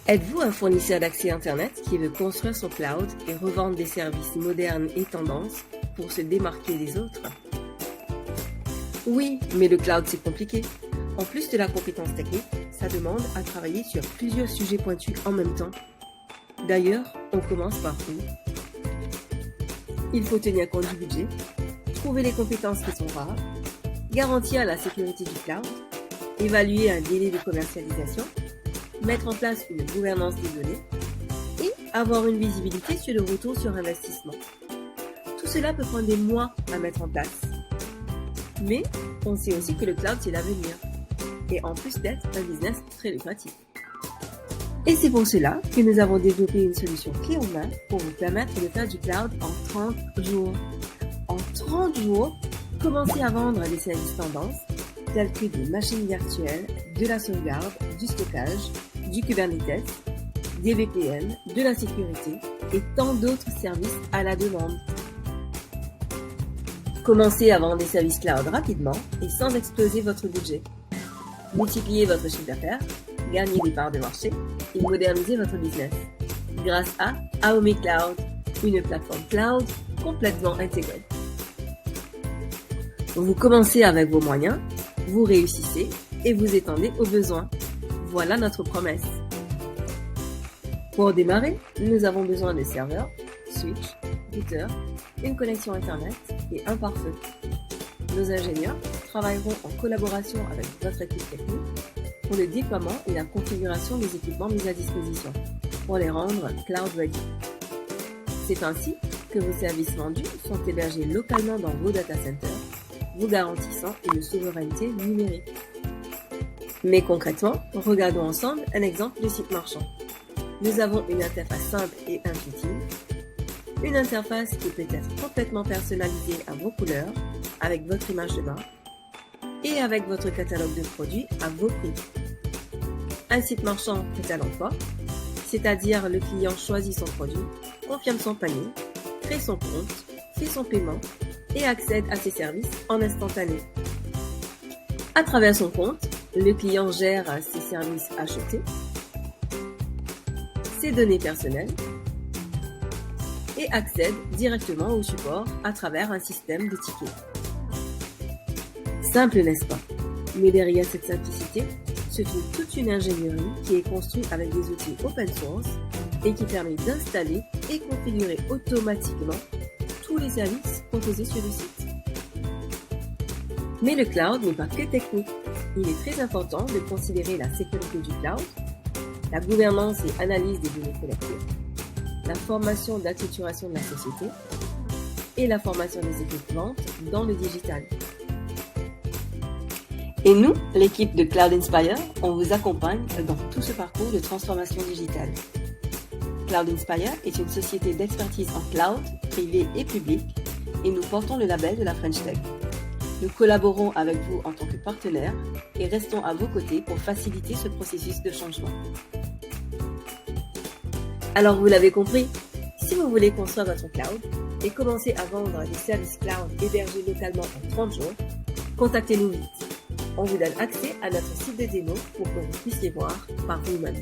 Êtes-vous un fournisseur d'accès Internet qui veut construire son cloud et revendre des services modernes et tendances pour se démarquer des autres? Oui, mais le cloud c'est compliqué. En plus de la compétence technique, ça demande à travailler sur plusieurs sujets pointus en même temps. D'ailleurs, on commence par où? Il faut tenir compte du budget, trouver les compétences qui sont rares, garantir la sécurité du cloud, évaluer un délai de commercialisation, mettre en place une gouvernance des données et avoir une visibilité sur le retour sur investissement. Tout cela peut prendre des mois à mettre en place. Mais on sait aussi que le cloud c'est l'avenir et en plus d'être un business très lucratif. Et c'est pour cela que nous avons développé une solution clé en main pour vous permettre de faire du cloud en 30 jours. En 30 jours, commencez à vendre des services tendances tels que des machines virtuelles, de la sauvegarde, du stockage, du Kubernetes, des VPN, de la sécurité et tant d'autres services à la demande. Commencez à vendre des services cloud rapidement et sans exploser votre budget. Multipliez votre chiffre d'affaires, gagnez des parts de marché et modernisez votre business grâce à Aome Cloud, une plateforme cloud complètement intégrée. Vous commencez avec vos moyens, vous réussissez et vous étendez aux besoins. Voilà notre promesse. Pour démarrer, nous avons besoin de serveurs, switch, routeur, une connexion Internet et un pare-feu. Nos ingénieurs travailleront en collaboration avec votre équipe technique pour le déploiement et la configuration des équipements mis à disposition pour les rendre cloud ready. C'est ainsi que vos services vendus sont hébergés localement dans vos data centers, vous garantissant une souveraineté numérique. Mais concrètement, regardons ensemble un exemple de site marchand. Nous avons une interface simple et intuitive, une interface qui peut être complètement personnalisée à vos couleurs, avec votre image de marque, et avec votre catalogue de produits à vos prix. Un site marchand prêt à l'emploi, c'est-à-dire le client choisit son produit, confirme son panier, crée son compte, fait son paiement et accède à ses services en instantané. À travers son compte, le client gère ses services achetés, ses données personnelles et accède directement au support à travers un système de tickets. Simple, n'est-ce pas? Mais derrière cette simplicité se trouve toute une ingénierie qui est construite avec des outils open source et qui permet d'installer et configurer automatiquement tous les services proposés sur le site. Mais le cloud n'est pas que technique. Il est très important de considérer la sécurité du cloud, la gouvernance et analyse des données collectées, la formation d'acculturation de la société et la formation des équipes ventes dans le digital. Et nous, l'équipe de Cloud Inspire, on vous accompagne dans tout ce parcours de transformation digitale. Cloud Inspire est une société d'expertise en cloud, privé et public, et nous portons le label de la French Tech. Nous collaborons avec vous en tant que partenaire et restons à vos côtés pour faciliter ce processus de changement. Alors vous l'avez compris, si vous voulez construire votre cloud et commencer à vendre des services cloud hébergés localement en 30 jours, contactez-nous vite. On vous donne accès à notre site de démo pour que vous puissiez voir par vous-même.